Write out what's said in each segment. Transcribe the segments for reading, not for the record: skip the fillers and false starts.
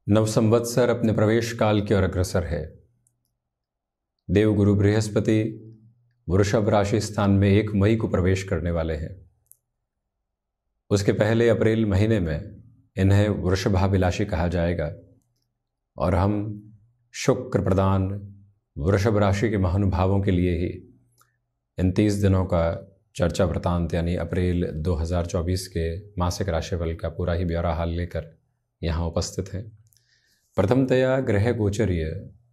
नवसंवत्सर अपने प्रवेश काल की ओर अग्रसर है। देवगुरु बृहस्पति वृषभ राशि स्थान में 1 मई को प्रवेश करने वाले हैं। उसके पहले अप्रैल महीने में इन्हें वृषभाभिलाषी कहा जाएगा और हम शुक्र प्रदान वृषभ राशि के महानुभावों के लिए ही इन 30 दिनों का चर्चा वृतांत यानी अप्रैल 2024 के मासिक राशिफल का पूरा ही ब्यौरा हाल लेकर यहाँ उपस्थित हैं। प्रथमतया ग्रह गोचरीय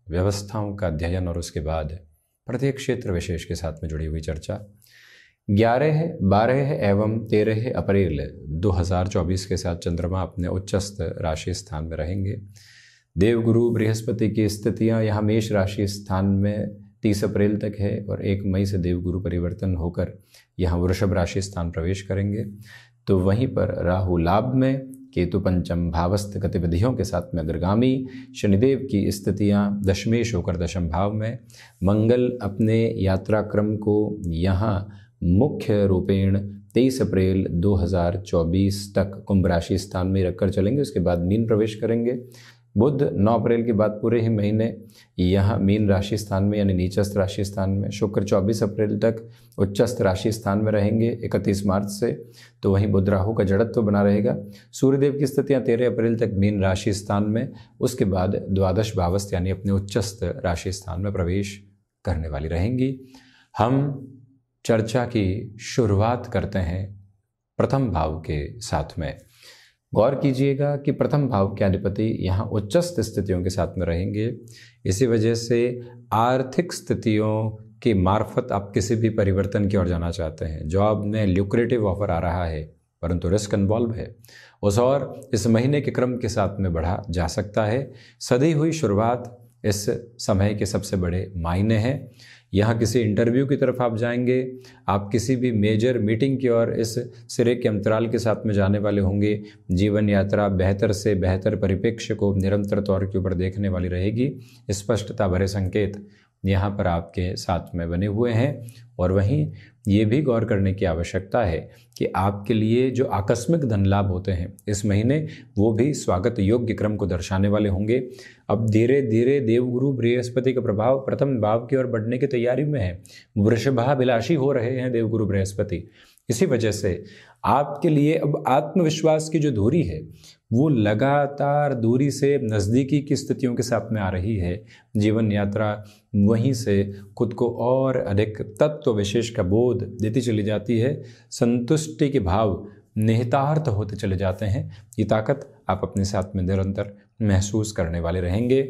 व्यवस्थाओं का अध्ययन और उसके बाद प्रत्येक क्षेत्र विशेष के साथ में जुड़ी हुई चर्चा 11, 12 एवं 13 अप्रैल 2024 के साथ चंद्रमा अपने उच्चस्थ राशि स्थान में रहेंगे। देवगुरु बृहस्पति की स्थितियां यहाँ मेष राशि स्थान में 30 अप्रैल तक है और 1 मई से देवगुरु परिवर्तन होकर यहाँ वृषभ राशि स्थान प्रवेश करेंगे। तो वहीं पर राहु लाभ में, केतु पंचम भावस्थ गतिविधियों के साथ में अग्रगामी, शनिदेव की स्थितियां दशमेश होकर दशम भाव में, मंगल अपने यात्रा क्रम को यहाँ मुख्य रूपेण 23 अप्रैल 2024 तक कुंभ राशि स्थान में रखकर चलेंगे। उसके बाद मीन प्रवेश करेंगे। बुध 9 अप्रैल के बाद पूरे ही महीने यहाँ मीन राशि स्थान में यानी नीचस्थ राशि स्थान में। शुक्र 24 अप्रैल तक उच्चस्थ राशि स्थान में रहेंगे 31 मार्च से। तो वहीं बुध राहु का जड़त्व बना रहेगा। सूर्यदेव की स्थितियाँ 13 अप्रैल तक मीन राशि स्थान में, उसके बाद द्वादश भावस्थ यानी अपने उच्चस्थ राशि स्थान में प्रवेश करने वाली रहेंगी। हम चर्चा की शुरुआत करते हैं प्रथम भाव के साथ में। गौर कीजिएगा कि प्रथम भाव के अधिपति यहाँ उच्चस्थ स्थितियों के साथ में रहेंगे। इसी वजह से आर्थिक स्थितियों के मार्फत आप किसी भी परिवर्तन की ओर जाना चाहते हैं। जॉब में ल्यूक्रेटिव ऑफर आ रहा है परंतु रिस्क इन्वॉल्व है, उस और इस महीने के क्रम के साथ में बढ़ा जा सकता है। सधी हुई शुरुआत इस समय के सबसे बड़े मायने हैं। यहाँ किसी इंटरव्यू की तरफ आप जाएंगे, आप किसी भी मेजर मीटिंग की ओर इस सिरे के अंतराल के साथ में जाने वाले होंगे। जीवन यात्रा बेहतर से बेहतर परिप्रेक्ष्य को निरंतर तौर के ऊपर देखने वाली रहेगी। स्पष्टता भरे संकेत यहाँ पर आपके साथ में बने हुए हैं। और वहीं ये भी गौर करने की आवश्यकता है कि आपके लिए जो आकस्मिक धन लाभ होते हैं इस महीने, वो भी स्वागत योग्य क्रम को दर्शाने वाले होंगे। अब धीरे धीरे देवगुरु बृहस्पति का प्रभाव प्रथम भाव की ओर बढ़ने की तैयारी में है। वृषभाभिलाषी हो रहे हैं देवगुरु बृहस्पति। इसी वजह से आपके लिए अब आत्मविश्वास की जो दूरी है वो लगातार दूरी से नज़दीकी की स्थितियों के साथ में आ रही है। जीवन यात्रा वहीं से खुद को और अधिक तत्व विशेष का बोध देती चली जाती है। संतुष्टि के भाव निहितार्थ होते चले जाते हैं। ये ताकत आप अपने साथ में निरंतर महसूस करने वाले रहेंगे।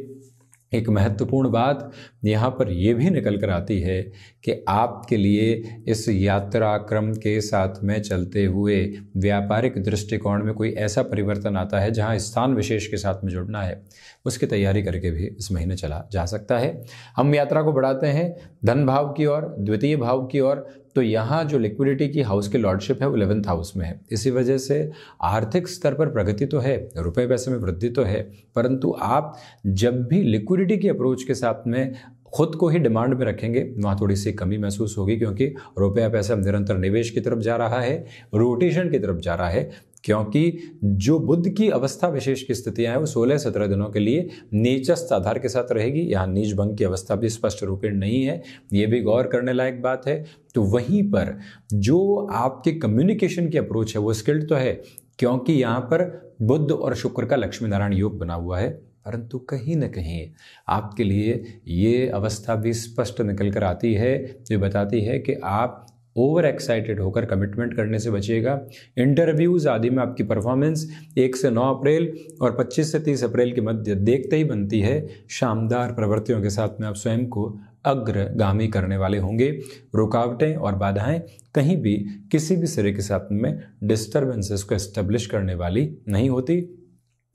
एक महत्वपूर्ण बात यहाँ पर यह भी निकल कर आती है कि आपके लिए इस यात्रा क्रम के साथ में चलते हुए व्यापारिक दृष्टिकोण में कोई ऐसा परिवर्तन आता है जहाँ स्थान विशेष के साथ में जुड़ना है, उसकी तैयारी करके भी इस महीने चला जा सकता है। हम यात्रा को बढ़ाते हैं धन भाव की ओर, द्वितीय भाव की ओर। तो यहाँ जो लिक्विडिटी की हाउस की लॉर्डशिप है वो 11th हाउस में है। इसी वजह से आर्थिक स्तर पर प्रगति तो है, रुपए पैसे में वृद्धि तो है, परंतु आप जब भी लिक्विडिटी की अप्रोच के साथ में खुद को ही डिमांड में रखेंगे वहाँ थोड़ी सी कमी महसूस होगी, क्योंकि रुपया पैसा निरंतर निवेश की तरफ जा रहा है, रोटेशन की तरफ जा रहा है। क्योंकि जो बुध की अवस्था विशेष की स्थितियां हैं वो 16-17 दिनों के लिए नीचस्थ आधार के साथ रहेगी। यहाँ नीच भंग की अवस्था भी स्पष्ट रूपेण नहीं है, ये भी गौर करने लायक बात है। तो वहीं पर जो आपके कम्युनिकेशन की अप्रोच है वो स्किल्ड तो है, क्योंकि यहाँ पर बुध और शुक्र का लक्ष्मी नारायण योग बना हुआ है, परंतु कहीं न कहीं आपके लिए ये अवस्था भी स्पष्ट निकल कर आती है जो बताती है कि आप ओवर एक्साइटेड होकर कमिटमेंट करने से बचिएगा। इंटरव्यूज़ आदि में आपकी परफॉर्मेंस 1 से 9 अप्रैल और 25 से 30 अप्रैल के मध्य देखते ही बनती है। शानदार प्रवृत्तियों के साथ में आप स्वयं को अग्रगामी करने वाले होंगे। रुकावटें और बाधाएं कहीं भी किसी भी सिरे के साथ में डिस्टर्बेंसेस को एस्टेब्लिश करने वाली नहीं होती।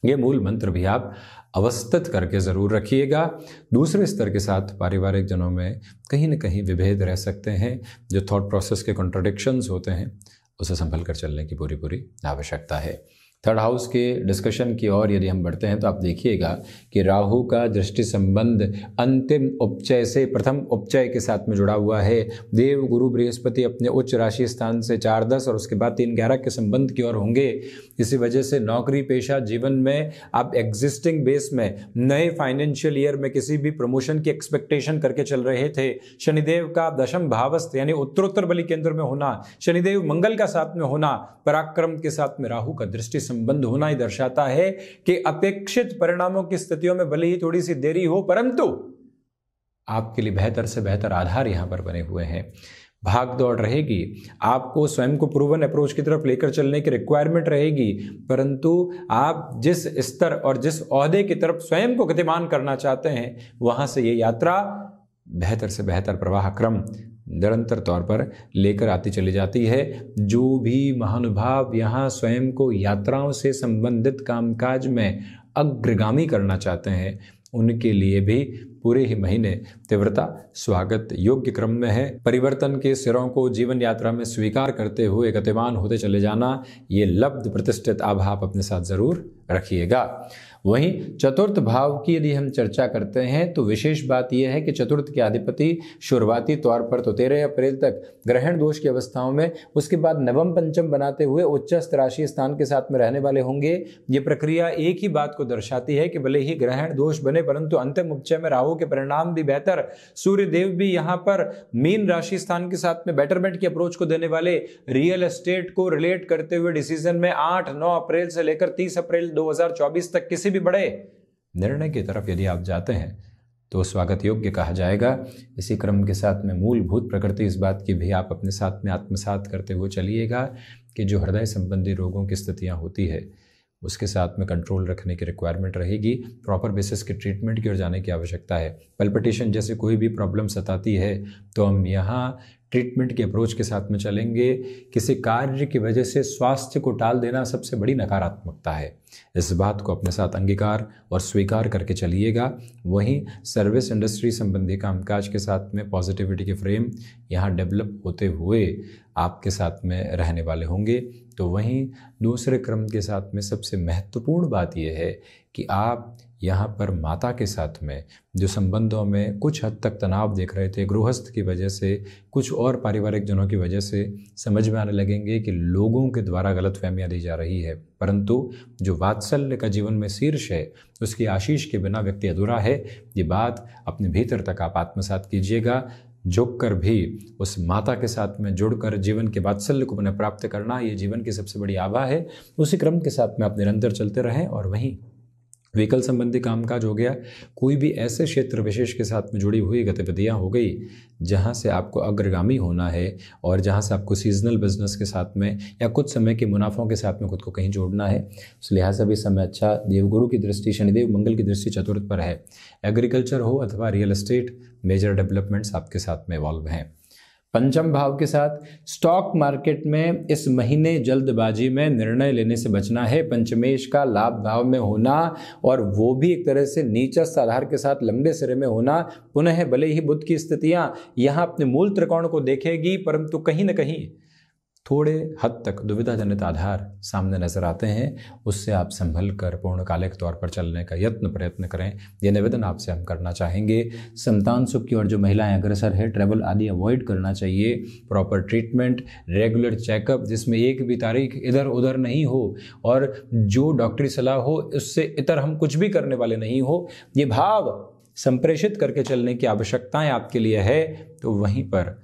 ये मूल मंत्र भी आप अवस्थित करके ज़रूर रखिएगा। दूसरे स्तर के साथ पारिवारिक जनों में कहीं न कहीं विभेद रह सकते हैं। जो थॉट प्रोसेस के कॉन्ट्रडिक्शंस होते हैं उसे संभल कर चलने की पूरी आवश्यकता है। थर्ड हाउस के डिस्कशन की ओर यदि हम बढ़ते हैं तो आप देखिएगा कि राहु का दृष्टि संबंध अंतिम उपचय से प्रथम उपचय के साथ में जुड़ा हुआ है। देव गुरु बृहस्पति अपने उच्च राशि स्थान से 4-10 और उसके बाद 3-11 के संबंध की ओर होंगे। इसी वजह से नौकरी पेशा जीवन में आप एग्जिस्टिंग बेस में नए फाइनेंशियल ईयर में किसी भी प्रमोशन की एक्सपेक्टेशन करके चल रहे थे, शनिदेव का दशम भावस्थ यानी उत्तरोत्तर बलि केंद्र में होना, शनिदेव मंगल का साथ में होना, पराक्रम के साथ में राहु का दृष्टि संबंध होना ही दर्शाता है कि अपेक्षित परिणामों की स्थितियों में भले ही थोड़ी सी देरी हो, परंतु आपके लिए बेहतर से बेहतर आधार यहां पर बने हुए हैं। भाग दौड़ रहेगी, आपको स्वयं को प्रूवन अप्रोच की तरफ लेकर चलने की रिक्वायरमेंट रहेगी, परंतु आप जिस स्तर और जिस ओहदे की तरफ स्वयं को गतिमान करना चाहते हैं वहां से ये यात्रा बेहतर से बेहतर प्रवाह क्रम निरंतर तौर पर लेकर आती चली जाती है। जो भी महानुभाव यहाँ स्वयं को यात्राओं से संबंधित कामकाज में अग्रगामी करना चाहते हैं उनके लिए भी पूरे ही महीने तीव्रता स्वागत योग्य क्रम में है। परिवर्तन के सिरों को जीवन यात्रा में स्वीकार करते हुए गतिमान होते चले जाना, ये लब्ध प्रतिष्ठित आभा आप अपने साथ जरूर रखिएगा। वहीं चतुर्थ भाव की यदि हम चर्चा करते हैं तो विशेष बात यह है कि चतुर्थ के अधिपति शुरुआती तौर पर तो 13 अप्रैल तक ग्रहण दोष की अवस्थाओं में, उसके बाद नवम पंचम बनाते हुए उच्चस्थ राशि स्थान के साथ में रहने वाले होंगे। ये प्रक्रिया एक ही बात को दर्शाती है कि भले ही ग्रहण दोष बने परंतु अंतिम उपचय में राहु के परिणाम भी बेहतर, सूर्य देव भी यहाँ पर मीन राशि स्थान के साथ में बेटरमेंट की अप्रोच को देने वाले, रियल एस्टेट को रिलेट करते हुए डिसीजन में 8-9 अप्रैल से लेकर 30 अप्रैल 2024 तक किसी भी बड़े निर्णय की तरफ यदि आप जाते हैं तो स्वागत योग्य कहा जाएगा। इसी क्रम के साथ में मूलभूत प्रकृति इस बात की भी आप अपने साथ में आत्मसात करते हुए चलिएगा कि जो हृदय संबंधी रोगों की स्थितियां होती है उसके साथ में कंट्रोल रखने की रिक्वायरमेंट रहेगी। प्रॉपर बेसिस के ट्रीटमेंट की ओर जाने की आवश्यकता है। पल्पिटेशन जैसे कोई भी प्रॉब्लम सताती है तो हम यहाँ ट्रीटमेंट के अप्रोच के साथ में चलेंगे। किसी कार्य की वजह से स्वास्थ्य को टाल देना सबसे बड़ी नकारात्मकता है। इस बात को अपने साथ अंगीकार और स्वीकार करके चलिएगा। वहीं सर्विस इंडस्ट्री संबंधी कामकाज के साथ में पॉजिटिविटी के फ्रेम यहाँ डेवलप होते हुए आपके साथ में रहने वाले होंगे। तो वहीं दूसरे क्रम के साथ में सबसे महत्वपूर्ण बात यह है कि आप यहाँ पर माता के साथ में जो संबंधों में कुछ हद तक तनाव देख रहे थे गृहस्थ की वजह से, कुछ और पारिवारिक जनों की वजह से, समझ में आने लगेंगे कि लोगों के द्वारा गलतफहमियां दी जा रही है, परंतु जो वात्सल्य का जीवन में शीर्ष है उसकी आशीष के बिना व्यक्ति अधूरा है। ये बात अपने भीतर तक आप आत्मसात कीजिएगा। झुक कर भी उस माता के साथ में जुड़कर जीवन के वात्सल्य को पुनः प्राप्त करना ये जीवन की सबसे बड़ी आभा है। उसी क्रम के साथ में आप निरंतर चलते रहें। और वहीं व्हीकल संबंधी कामकाज हो गया, कोई भी ऐसे क्षेत्र विशेष के साथ में जुड़ी हुई गतिविधियां हो गई जहां से आपको अग्रगामी होना है और जहां से आपको सीजनल बिजनेस के साथ में या कुछ समय के मुनाफों के साथ में खुद को कहीं जोड़ना है, उस लिहाजा भी समय अच्छा। देवगुरु की दृष्टि, शनिदेव मंगल की दृष्टि चतुर्थ पर है। एग्रीकल्चर हो अथवा रियल एस्टेट, मेजर डेवलपमेंट्स आपके साथ में इवॉल्व हैं। पंचम भाव के साथ स्टॉक मार्केट में इस महीने जल्दबाजी में निर्णय लेने से बचना है। पंचमेश का लाभ भाव में होना और वो भी एक तरह से नीचस्थ आधार के साथ लंबे सिरे में होना। पुनः भले ही बुध की स्थितियां यहाँ अपने मूल त्रिकोण को देखेगी परंतु कहीं न कहीं थोड़े हद तक दुविधाजनित आधार सामने नजर आते हैं। उससे आप संभल कर पूर्णकालिक तौर पर चलने का प्रयत्न करें। यह निवेदन आपसे हम करना चाहेंगे। संतान सुख की ओर जो महिलाएं अग्रसर है, ट्रैवल आदि अवॉइड करना चाहिए। प्रॉपर ट्रीटमेंट, रेगुलर चेकअप जिसमें एक भी तारीख इधर उधर नहीं हो और जो डॉक्टरी सलाह हो उससे इतर हम कुछ भी करने वाले नहीं हो, ये भाव संप्रेषित करके चलने की आवश्यकताएं आपके लिए है। तो वहीं पर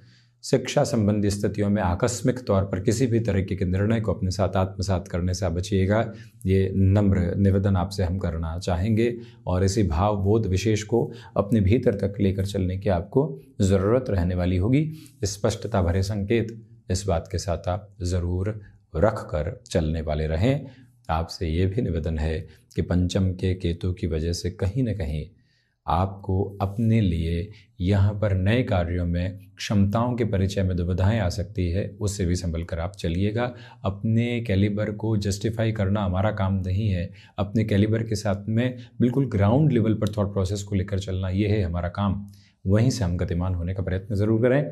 शिक्षा संबंधी स्थितियों में आकस्मिक तौर पर किसी भी तरीके के निर्णय को अपने साथ आत्मसात करने से आप बचिएगा। ये नम्र निवेदन आपसे हम करना चाहेंगे और इसी भाव बोध विशेष को अपने भीतर तक लेकर चलने की आपको ज़रूरत रहने वाली होगी। स्पष्टता भरे संकेत इस बात के साथ आप ज़रूर रख कर चलने वाले रहें। आपसे ये भी निवेदन है कि पंचम के केतु की वजह से कहीं न कहीं आपको अपने लिए यहाँ पर नए कार्यों में क्षमताओं के परिचय में दुविधाएं आ सकती है, उससे भी संभल कर आप चलिएगा। अपने कैलिबर को जस्टिफाई करना हमारा काम नहीं है। अपने कैलिबर के साथ में बिल्कुल ग्राउंड लेवल पर थॉट प्रोसेस को लेकर चलना ये है हमारा काम। वहीं से हम गतिमान होने का प्रयत्न ज़रूर करें।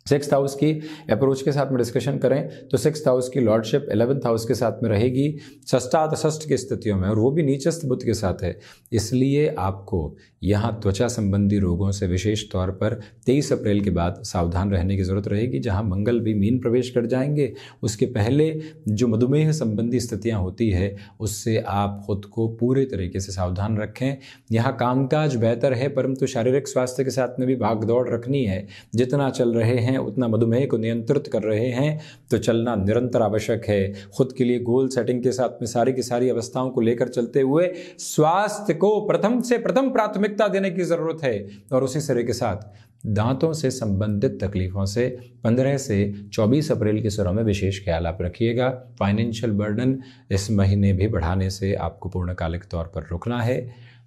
6th हाउस की अप्रोच के साथ में डिस्कशन करें तो 6th हाउस की लॉर्डशिप 11th हाउस के साथ में रहेगी, षष्ठाष्ट की स्थितियों में, और वो भी नीचस्थ बुध के साथ है। इसलिए आपको यहाँ त्वचा संबंधी रोगों से विशेष तौर पर 23 अप्रैल के बाद सावधान रहने की ज़रूरत रहेगी। जहाँ मंगल भी मीन प्रवेश कर जाएंगे, उसके पहले जो मधुमेह संबंधी स्थितियाँ होती है उससे आप खुद को पूरे तरीके से सावधान रखें। यहाँ कामकाज बेहतर है, परंतु शारीरिक स्वास्थ्य के साथ में भी भागदौड़ रखनी है। जितना चल रहे हैं उतना मधुमेह को नियंत्रित कर रहे हैं, तो चलना निरंतर आवश्यक है। खुद के लिए गोल सेटिंग के साथ में सारी की सारी अवस्थाओं को लेकर चलते हुए स्वास्थ्य को प्रथम प्राथमिकता देने की जरूरत है। और उसी तरह के साथ दांतों से संबंधित तकलीफों से 15 से 24 अप्रैल के सुरों में विशेष ख्याल आप रखिएगा। फाइनेंशियल बर्डन इस महीने भी बढ़ाने से आपको पूर्णकालिक तौर पर रुकना है।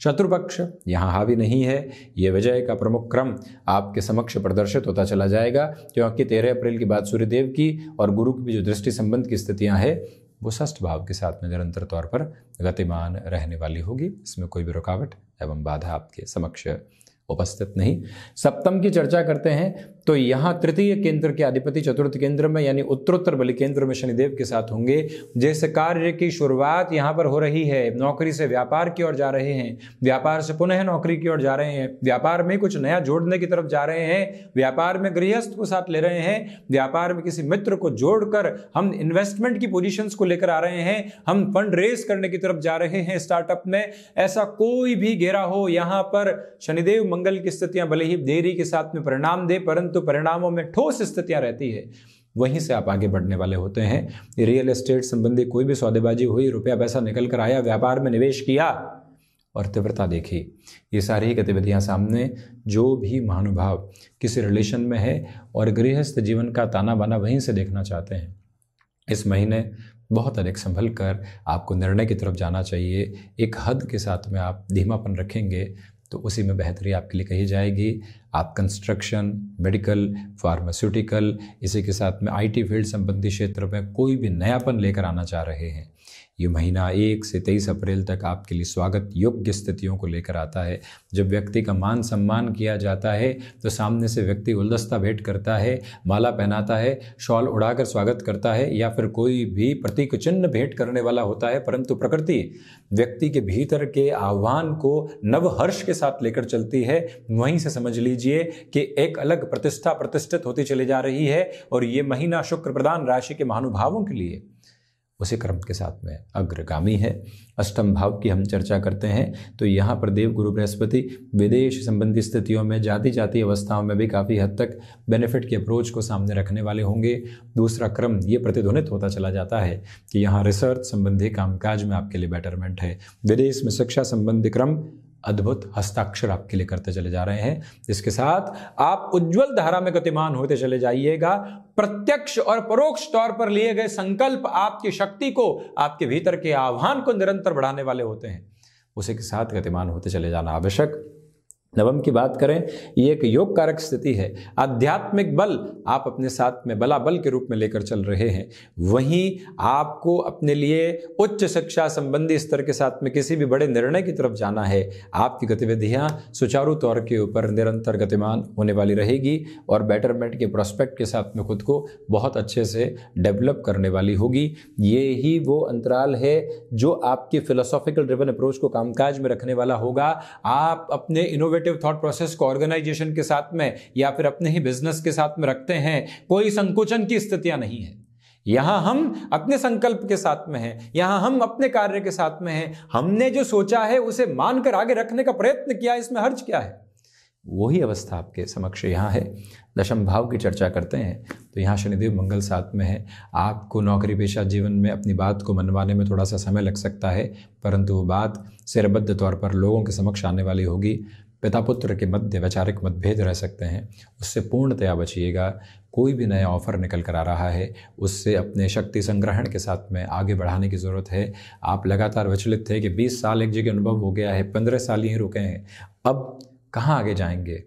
शत्रुपक्ष यहाँ हावी नहीं है। ये विजय का प्रमुख क्रम आपके समक्ष प्रदर्शित होता चला जाएगा, क्योंकि 13 अप्रैल के बाद सूर्यदेव की और गुरु की भी जो दृष्टि संबंध की स्थितियाँ हैं वो षष्ठ भाव के साथ में निरंतर तौर पर गतिमान रहने वाली होगी। इसमें कोई भी रुकावट एवं बाधा आपके समक्ष उपस्थित नहीं। सप्तम की चर्चा करते हैं तो यहाँ तृतीय केंद्र के अधिपति चतुर्थ केंद्र में यानी उत्तरोत्तर बलि केंद्र में शनिदेव के साथ होंगे। जैसे कार्य की शुरुआत यहाँ पर हो रही है, नौकरी से व्यापार की ओर जा रहे हैं, व्यापार से पुनः नौकरी की ओर जा रहे हैं, व्यापार में कुछ नया जोड़ने की तरफ जा रहे हैं, व्यापार में गृहस्थ को साथ ले रहे हैं, व्यापार में किसी मित्र को जोड़कर हम इन्वेस्टमेंट की पोजीशंस को लेकर आ रहे हैं, हम फंड रेज करने की तरफ जा रहे हैं स्टार्टअप में। ऐसा कोई भी घेरा हो, यहाँ पर शनिदेव मंगल की स्थितियां भले ही देरी के साथ में परिणाम दे, परंतु परिणामों में ठोस स्थितियां रहती है, वहीं से आप आगे बढ़ने वाले होते हैं। रियल एस्टेट संबंधी कोई भी सौदेबाजी हुई, रुपया पैसा निकल कर आया, व्यापार में निवेश किया और तीव्रता देखी, ये सारी गतिविधियां सामने। जो भी महानुभाव किसी रिलेशन में है और गृहस्थ जीवन का ताना बाना वहीं से देखना चाहते हैं, इस महीने बहुत अधिक संभल कर आपको निर्णय की तरफ जाना चाहिए। एक हद के साथ में आप धीमापन रखेंगे तो उसी में बेहतरी आपके लिए कही जाएगी। आप कंस्ट्रक्शन, मेडिकल, फार्मास्यूटिकल, इसी के साथ में आईटी फील्ड संबंधी क्षेत्र में कोई भी नयापन लेकर आना चाह रहे हैं, ये महीना 1 से 23 अप्रैल तक आपके लिए स्वागत योग्य स्थितियों को लेकर आता है। जब व्यक्ति का मान सम्मान किया जाता है तो सामने से व्यक्ति गुलदस्ता भेंट करता है, माला पहनाता है, शॉल उड़ाकर स्वागत करता है, या फिर कोई भी प्रतीक चिन्ह भेंट करने वाला होता है, परंतु प्रकृति व्यक्ति के भीतर के आह्वान को नवहर्ष के साथ लेकर चलती है। वहीं से समझ लीजिए कि एक अलग प्रतिष्ठा प्रतिष्ठित होती चली जा रही है, और ये महीना शुक्र प्रधान राशि के महानुभावों के लिए उसी क्रम के साथ में अग्रगामी है। अष्टम भाव की हम चर्चा करते हैं तो यहाँ पर देव गुरु बृहस्पति विदेश संबंधी स्थितियों में जाती अवस्थाओं में भी काफ़ी हद तक बेनिफिट की अप्रोच को सामने रखने वाले होंगे। दूसरा क्रम ये प्रतिध्वनित होता चला जाता है कि यहाँ रिसर्च संबंधी कामकाज में आपके लिए बेटरमेंट है। विदेश में शिक्षा संबंधी क्रम अद्भुत हस्ताक्षर आपके लिए करते चले जा रहे हैं। इसके साथ आप उज्जवल धारा में गतिमान होते चले जाइएगा। प्रत्यक्ष और परोक्ष तौर पर लिए गए संकल्प आपकी शक्ति को, आपके भीतर के आह्वान को निरंतर बढ़ाने वाले होते हैं। उसी के साथ गतिमान होते चले जाना आवश्यक। नवम की बात करें, ये एक योग कारक स्थिति है। आध्यात्मिक बल आप अपने साथ में बलाबल के रूप में लेकर चल रहे हैं। वहीं आपको अपने लिए उच्च शिक्षा संबंधी स्तर के साथ में किसी भी बड़े निर्णय की तरफ जाना है। आपकी गतिविधियां सुचारू तौर के ऊपर निरंतर गतिमान होने वाली रहेगी और बेटरमेंट के प्रोस्पेक्ट के साथ में खुद को बहुत अच्छे से डेवलप करने वाली होगी। ये ही वो अंतराल है जो आपकी फिलोसॉफिकल ड्रिवन अप्रोच को कामकाज में रखने वाला होगा। आप अपने इनोवेटिव थॉट प्रोसेस को ऑर्गेनाइजेशन के साथ में या फिर अपने ही बिजनेस के साथ में रखते हैं, कोई संकोचन की स्थितियां नहीं है। यहां हम अपने संकल्प के साथ में हैं, यहां हम अपने कार्य के साथ में हैं। हमने जो सोचा है उसे मानकर आगे रखने का प्रयत्न किया, इसमें हर्ज क्या है? वही अवस्था आपके समक्ष यहाँ है। दशम भाव की चर्चा करते हैं तो यहाँ शनिदेव मंगल साथ में है। आपको नौकरी पेशा जीवन में अपनी बात को मनवाने में थोड़ा सा समय लग सकता है, परंतु वो बात सिरबद्ध तौर पर लोगों के समक्ष आने वाली होगी। पिता पुत्र के मध्य वैचारिक मतभेद रह सकते हैं, उससे पूर्णतया बचिएगा। कोई भी नया ऑफर निकल कर आ रहा है, उससे अपने शक्ति संग्रहण के साथ में आगे बढ़ाने की ज़रूरत है। आप लगातार विचलित थे कि 20 साल एक जगह अनुभव हो गया है, 15 साल यहीं रुके हैं, अब कहाँ आगे जाएंगे?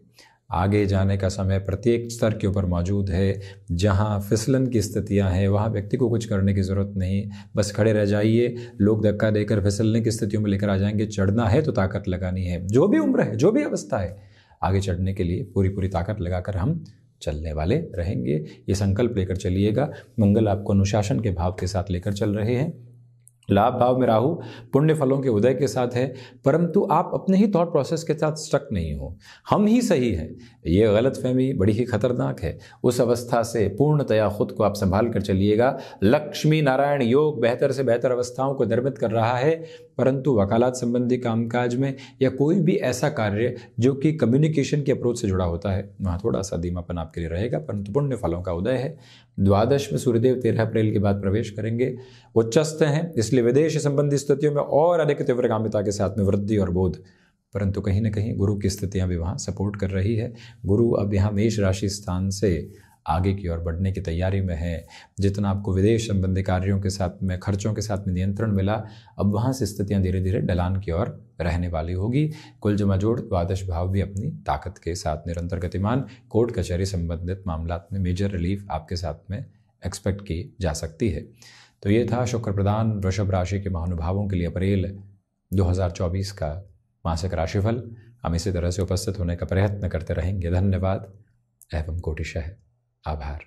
आगे जाने का समय प्रत्येक स्तर के ऊपर मौजूद है। जहाँ फिसलन की स्थितियाँ हैं वहाँ व्यक्ति को कुछ करने की ज़रूरत नहीं, बस खड़े रह जाइए। लोग धक्का देकर फिसलने की स्थितियों में लेकर आ जाएंगे। चढ़ना है तो ताकत लगानी है। जो भी उम्र है, जो भी अवस्था है, आगे चढ़ने के लिए पूरी ताकत लगाकर हम चलने वाले रहेंगे। ये संकल्प लेकर चलिएगा। मंगल आपको अनुशासन के भाव के साथ लेकर चल रहे हैं। लाभ भाव में राहु पुण्य फलों के उदय के साथ है, परंतु आप अपने ही थॉट प्रोसेस के साथ स्टक नहीं हो, हम ही सही हैं, ये गलतफहमी बड़ी ही खतरनाक है। उस अवस्था से पूर्णतया खुद को आप संभाल कर चलिएगा। लक्ष्मी नारायण योग बेहतर से बेहतर अवस्थाओं को निर्मित कर रहा है, परंतु वकालत संबंधी कामकाज में या कोई भी ऐसा कार्य जो कि कम्युनिकेशन के अप्रोच से जुड़ा होता है, वहाँ थोड़ा सा धीमापन आपके लिए रहेगा, परंतु पुण्य फलों का उदय है। द्वादश में सूर्यदेव 13 अप्रैल के बाद प्रवेश करेंगे, उच्चस्थ हैं, इसलिए विदेश संबंधी स्थितियों में और अधिक तीव्रगामिता के साथ में वृद्धि और बोध, परंतु कहीं ना कहीं गुरु की स्थितियां भी वहाँ सपोर्ट कर रही है। गुरु अब यहाँ मेष राशि स्थान से आगे की ओर बढ़ने की तैयारी में है। जितना आपको विदेश संबंधी कार्यों के साथ में, खर्चों के साथ में नियंत्रण मिला, अब वहाँ से स्थितियाँ धीरे धीरे ढलान की ओर रहने वाली होगी। कुल जमा जोड़ द्वादश भाव भी अपनी ताकत के साथ निरंतर गतिमान, कोर्ट कचहरी संबंधित मामलात में मेजर रिलीफ आपके साथ में एक्सपेक्ट की जा सकती है। तो ये था शुक्र प्रदान वृषभ राशि के महानुभावों के लिए अप्रैल 2024 का मासिक राशिफल। हम इसी तरह से उपस्थित होने का प्रयत्न करते रहेंगे। धन्यवाद एवं कोटिशः आभार।